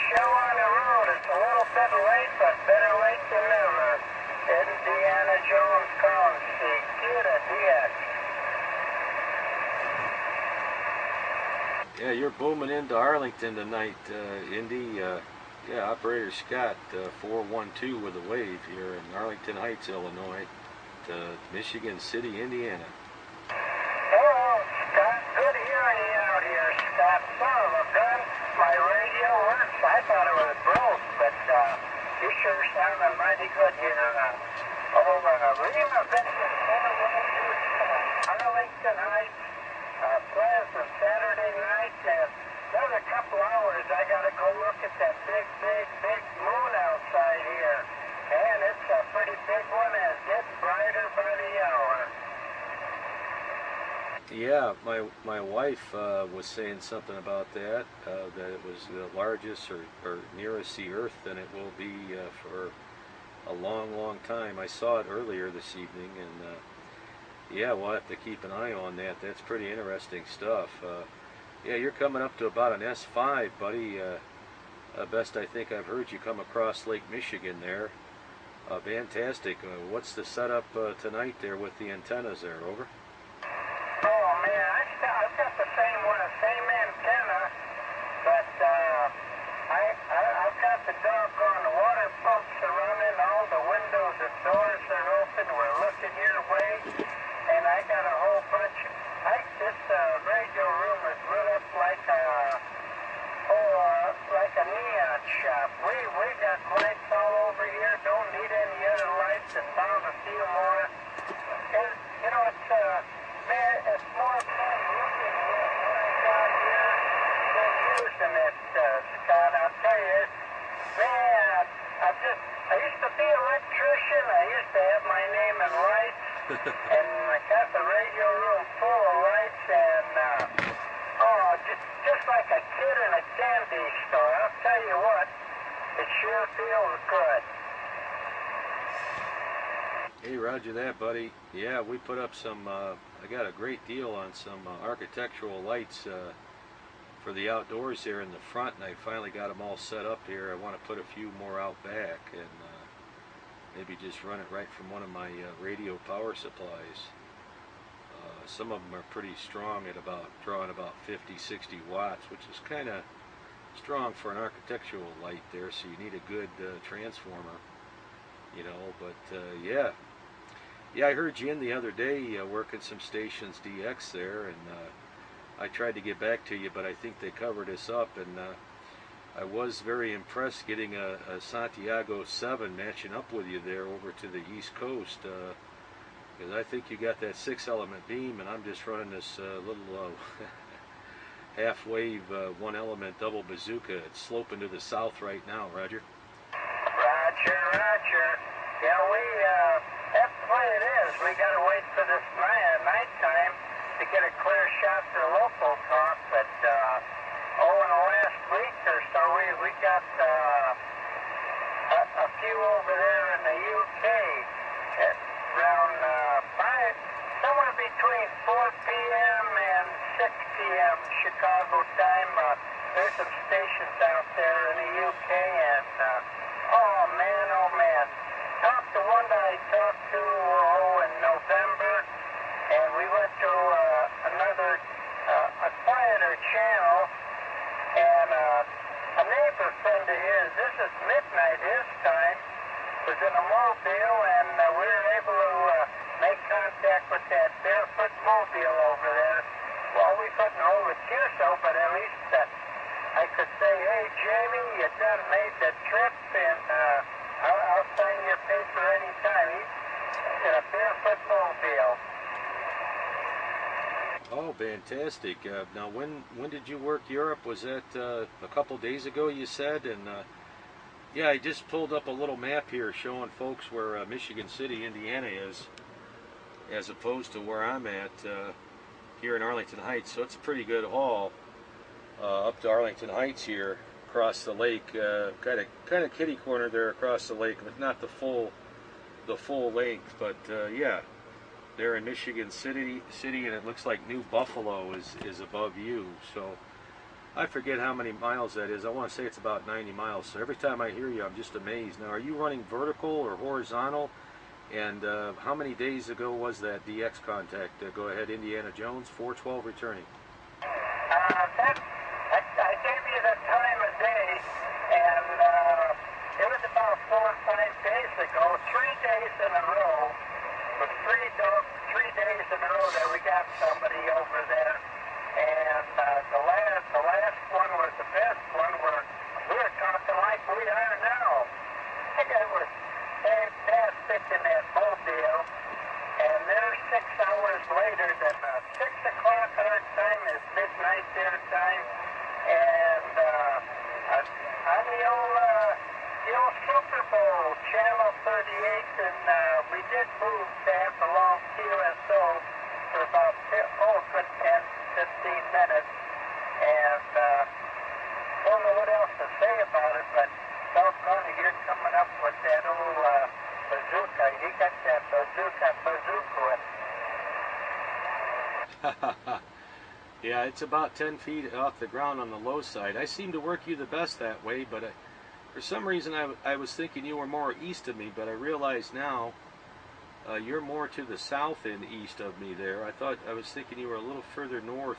show on the road. It's a little bit late, but better late than never. Indiana Jones calls the Get a DX. Yeah, you're booming into Arlington tonight, Indy. Yeah, Operator Scott, 412 with a wave here in Arlington Heights, Illinois, to Michigan City, Indiana. Hello, Scott. Good hearing you out here, Scott. Son of a gun, my radio works. I thought it was broke, but you sure sounding mighty good here. Rima Vincent, 412, Arlington Heights. Plans for Saturday night, and another couple hours I gotta go look at that big moon outside here. And it's a pretty big one and it's getting brighter by the hour. Yeah, my wife was saying something about that, that it was the largest or nearest the Earth than it will be for a long time. I saw it earlier this evening, and yeah, we'll have to keep an eye on that. That's pretty interesting stuff. Yeah, you're coming up to about an S5, buddy. Best I think I've heard you come across Lake Michigan there. Fantastic. What's the setup tonight there with the antennas there? Over? Oh man, I've got the same antenna, but I've got the doggone water pumps are running, all the windows and doors are open. We're looking your way. And I got a whole bunch. This radio room is lit up like a neon shop. We got lights all over here. Don't need any other lights. And found a few more. And you know, it's man, it's more fun looking at what I got here than using it, Scott. I'll tell you, man, I used to be an electrician. I used to have my name in lights. And I got the radio room full of lights and, just like a kid in a candy store. I'll tell you what, it sure feels good. Hey, roger that, buddy. Yeah, we put up some, I got a great deal on some architectural lights for the outdoors there in the front, and I finally got them all set up here. I want to put a few more out back, and maybe just run it right from one of my radio power supplies. Some of them are pretty strong at drawing about 50-60 watts, which is kind of strong for an architectural light there, so you need a good transformer, you know. But yeah, I heard you in the other day working some stations DX there, and I tried to get back to you, but I think they covered us up, and I was very impressed getting a Santiago 7 matching up with you there over to the East Coast, because I think you got that 6-element beam, and I'm just running this little half-wave 1-element double bazooka. It's sloping to the south right now, Roger. Roger. Yeah, that's the way it is. We got to wait for this nighttime to get a clear shot for local talk, but in the last week or so, we got a few over there in the UK at around 5, somewhere between 4 p.m. and 6 p.m. Chicago time. There's some stations out there in the UK, and oh man, talked to one that I talked to in November, and we went to another, a quieter channel. And a neighbor friend of his, this is midnight his time, was in a mobile, and we were able to make contact with that barefoot mobile over there. Well, we couldn't hold a QSO, but at least I could say, hey, Jamie, you done made the trip, and I'll sign your paper anytime. He's in a barefoot mobile. Oh, fantastic. Now, when did you work Europe? Was that a couple days ago, you said? And yeah, I just pulled up a little map here showing folks where Michigan City, Indiana is, as opposed to where I'm at here in Arlington Heights. So it's a pretty good haul up to Arlington Heights here across the lake. Kind of kitty corner there across the lake, but not the full length. But yeah. There in Michigan City, and it looks like New Buffalo is above you. So I forget how many miles that is. I want to say it's about 90 miles. So every time I hear you, I'm just amazed. Now, are you running vertical or horizontal? And how many days ago was that DX contact? Go ahead, Indiana Jones, 412 returning. I gave you the time of day, and it was about 4 or 5 days ago, 3 days in a row, with 3 days in a row that we got somebody over there. And the last one was the best one, where we were talking like we are now. It was fantastic in that mobile. And they're 6 hours later than 6 o'clock our time is midnight their time. And on the old Super Bowl, Channel 38, and we did move to have the long QSO for about good 10, 15 minutes. And don't know what else to say about it, but doggone it, you're coming up with that old bazooka. You got that bazooka. Yeah, it's about 10 feet off the ground on the low side. I seem to work you the best that way, but for some reason I was thinking you were more east of me, but I realize now you're more to the south and east of me there. I was thinking you were a little further north.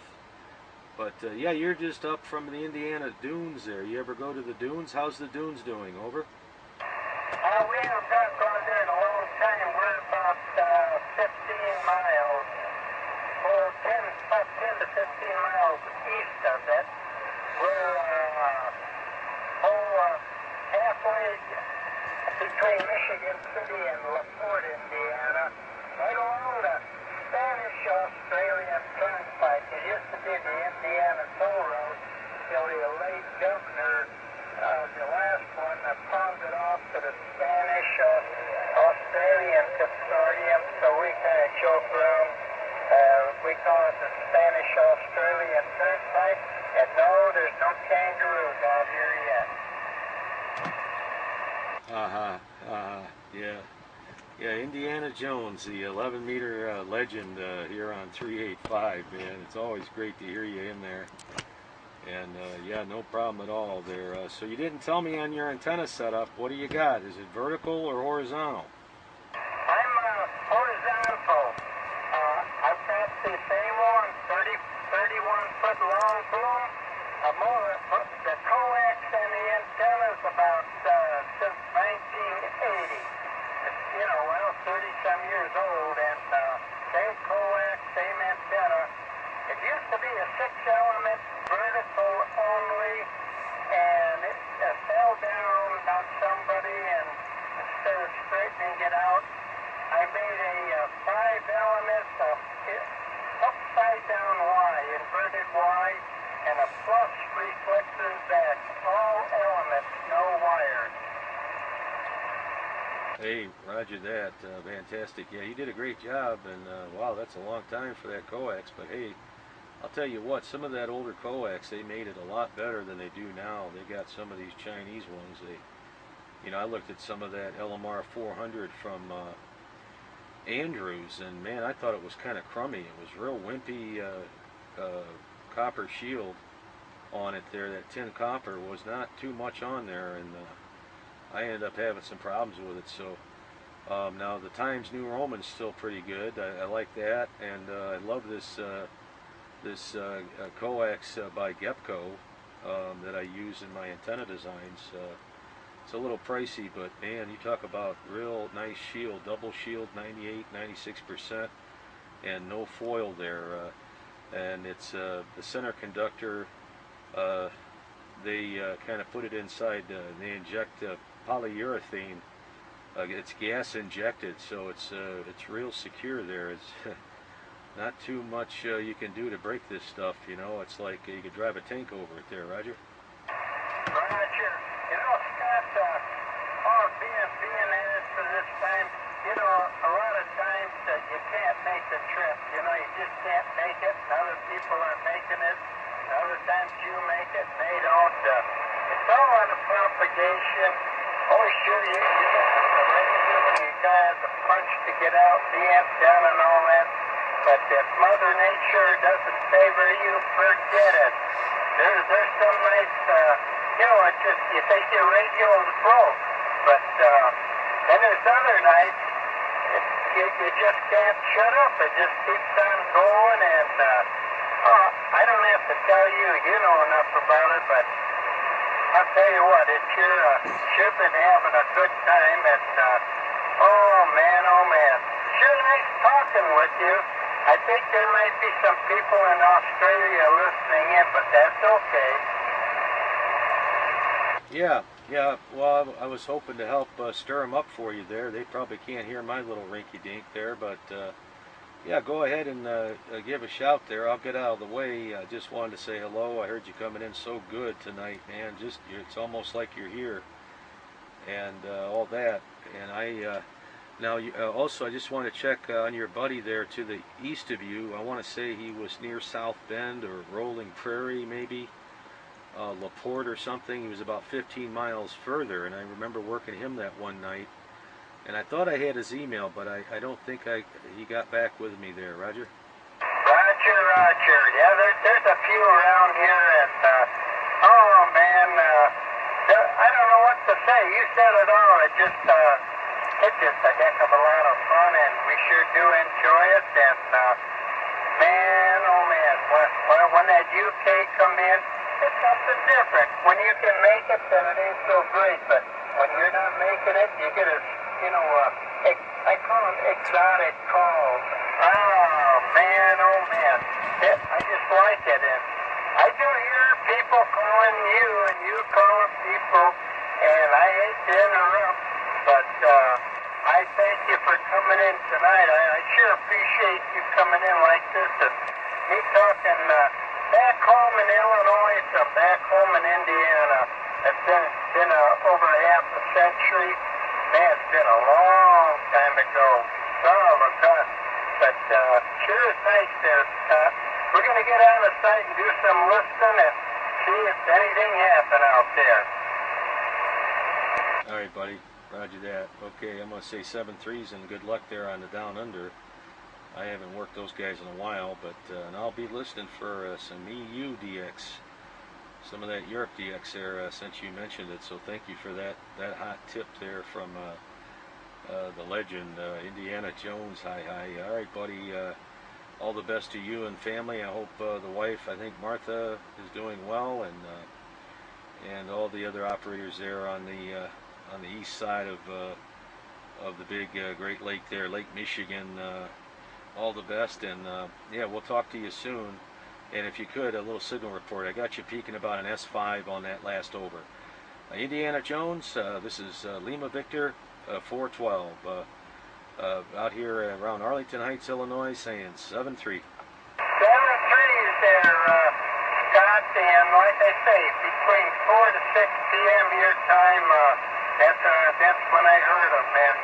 But yeah, you're just up from the Indiana dunes there. You ever go to the dunes? How's the dunes doing? Over? We haven't gone there in a long time. We're about 15 miles, about 10 to 15 miles east of it. We're halfway between Michigan City and LaPorte, Indiana, right along the Spanish-Australian Turnpike. It used to be the Indiana Toll Road till the late governor, the last one, pawned it off to the Spanish-Australian Consortium, so we kind of joke around. We call it the Spanish-Australian Turnpike, and no, there's no kangaroos out here yet. Yeah. Yeah, Indiana Jones, the 11-meter legend here on 385, man. It's always great to hear you in there. And yeah, no problem at all there. So you didn't tell me on your antenna setup. What do you got? Is it vertical or horizontal? I'm horizontal. I've got the same one, 31-foot long boom. The coax and the antenna's about since 1980. You know, well, 30-some years old, and same coax, same antenna. It used to be a 6-element vertical only, and it fell down on somebody, and instead of straightening it out, I made a 5-element upside down Y, inverted Y, and a plus reflector back. All elements, no wires. Hey, roger that. Fantastic. Yeah, you did a great job, and wow, that's a long time for that coax, but hey, I'll tell you what, some of that older coax, they made it a lot better than they do now. They got some of these Chinese ones. I looked at some of that LMR 400 from Andrews, and man, I thought it was kind of crummy. It was real wimpy copper shield on it there. That tin copper was not too much on there, and I ended up having some problems with it. So now the Times New Roman's still pretty good. I like that, and I love this coax by Gepco that I use in my antenna designs. It's a little pricey, but man, you talk about real nice shield, double shield, 98, 96%, and no foil there. And it's the center conductor. They kind of put it inside. They inject polyurethane. It's gas injected, so it's real secure there. It's not too much you can do to break this stuff. It's like you could drive a tank over it there, Roger. Roger. Scott, being in it for this time, a lot of times you can't make the trip. You just can't make it. Other people are making it. Other times you make it, they don't. It's all on the propagation. Oh, sure, you got the radio, you got the punch to get out the antenna and all that. But if Mother Nature doesn't favor you, forget it. There's some nice, you know, it's just, you think your radio is broke. But then there's other nights, you just can't shut up. It just keeps on going, and I don't have to tell you, you know enough about it, but I'll tell you what, it's sure been having a good time, and oh man, sure nice talking with you. I think there might be some people in Australia listening in, but that's okay. Yeah. Well, I was hoping to help stir them up for you there. They probably can't hear my little rinky-dink there, but yeah, go ahead and give a shout there. I'll get out of the way. I just wanted to say hello. I heard you coming in so good tonight, man. It's almost like you're here, and all that. And now also I just want to check on your buddy there to the east of you. I want to say he was near South Bend or Rolling Prairie, maybe. LaPorte or something. He was about 15 miles further, and I remember working him that one night, and I thought I had his email, but I don't think he got back with me there. Roger? Roger. Yeah, there's a few around here, and oh man, I don't know what to say. You said it all. It's just a heck of a lot of fun, and we sure do enjoy it, and man, oh man, when that UK come in, it's something different. When you can make it, then it ain't so great. But when you're not making it, you get a, you know, I call them exotic calls. Oh man, I just like it. And I do hear people calling you, and you calling people, and I hate to interrupt, but I thank you for coming in tonight. I sure appreciate you coming in like this, and me talking back home in Illinois to back home in Indiana. It's been over half a century. Man, it's been a long time ago. But sure is nice there. We're going to get on the site and do some listening and see if anything happened out there. All right, buddy. Roger that. Okay, I'm going to say 7-3s and good luck there on the Down Under. I haven't worked those guys in a while, but and I'll be listening for some EU DX, some of that Europe DX there since you mentioned it. So thank you for that hot tip there from the legend Indiana Jones. Hi. All right, buddy. All the best to you and family. I hope the wife, I think Martha, is doing well, and all the other operators there on the east side of the big Great Lake there, Lake Michigan. All the best, and yeah, we'll talk to you soon. And if you could, a little signal report. I got you peeking about an S5 on that last over. Indiana Jones, this is Lima Victor 412 out here around Arlington Heights, Illinois, saying 7-3. 7-3 is there, Scott, and like I say, between 4 to 6 p.m. your time, that's when I heard them, and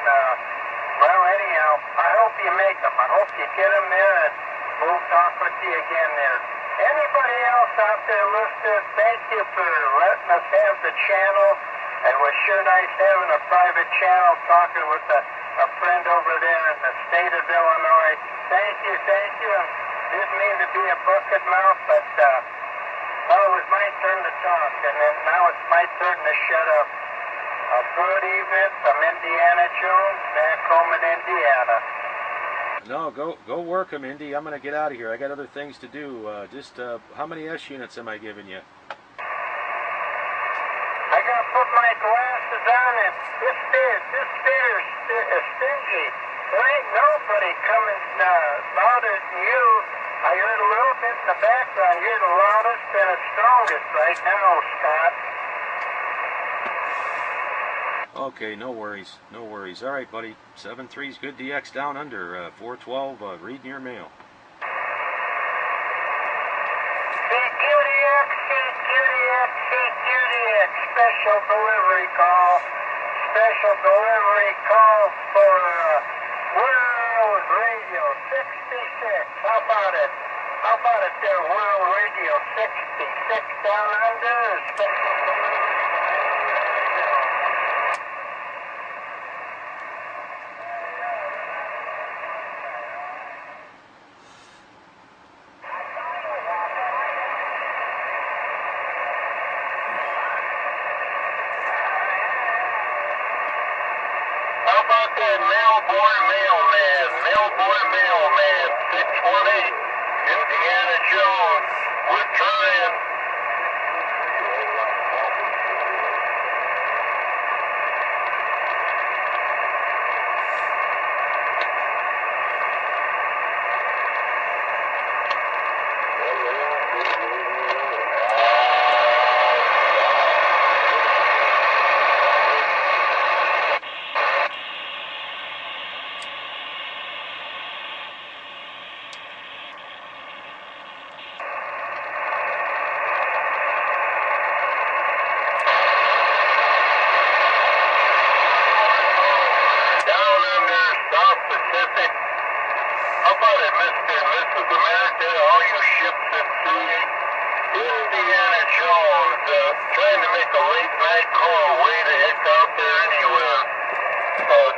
well, anyhow, I hope you make them. I hope you get them there, and we'll talk with you again there. Anybody else out there listening, thank you for letting us have the channel. It was sure nice having a private channel talking with a friend over there in the state of Illinois. Thank you, and didn't mean to be a bucket mouth, but well, it was my turn to talk, and then now it's my turn to shut up. Good evening from Indiana Jones, back home in Indiana. No, go work them, Indy. I'm going to get out of here. I got other things to do. How many S units am I giving you? I got to put my glasses on, and this theater is stingy. There ain't nobody coming louder than you. I heard a little bit in the background. You're the loudest and the strongest right now, Scott. Okay, no worries. All right, buddy. 7-3's good DX Down Under. 412, reading your mail. CQDX, special delivery call for World Radio 66. How about it there, World Radio 66 Down Under, special delivery. Melbourne mailman, 618, Indiana Jones. We're trying. Pacific. How about it, Mr. and Mrs. America, all you ships at sea? Indiana Jones, trying to make a late night call way the heck out there anywhere.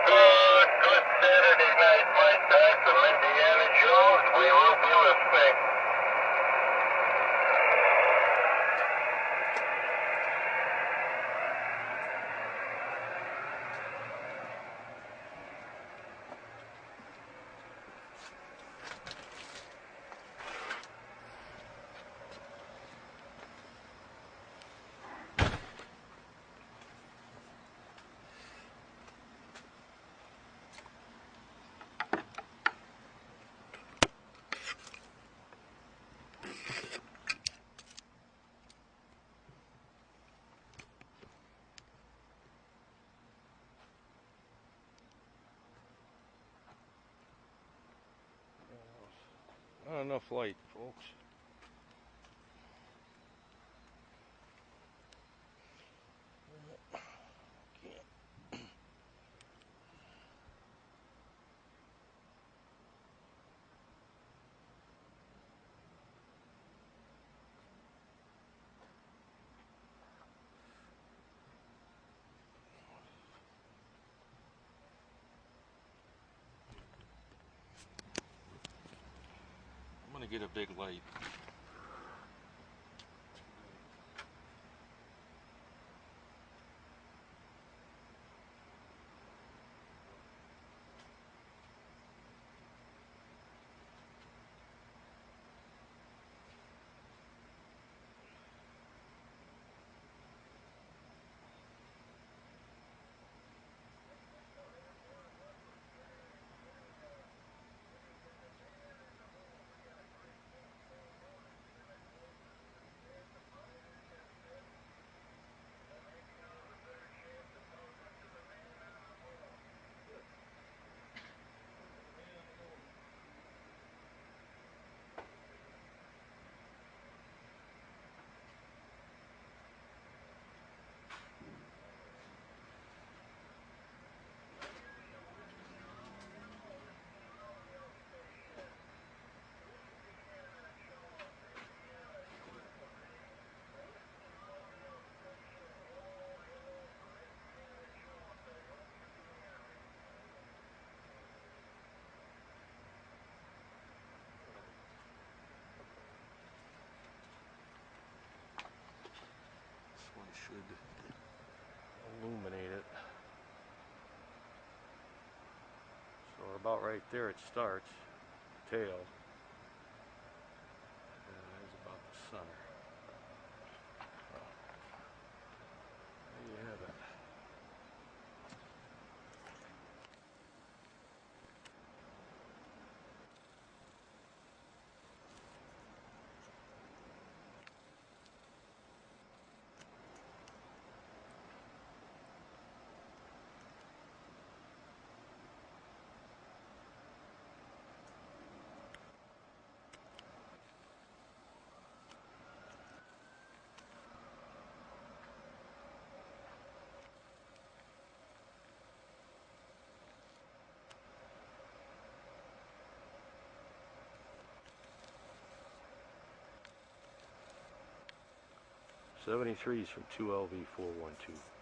Good Saturday night, my time from Indiana Jones. We will be listening. Not enough light, folks. I'm gonna get a big light. Should illuminate it. So about right there it starts, tail, and there's about the center. Well, there you have it. '73s from 2LV412.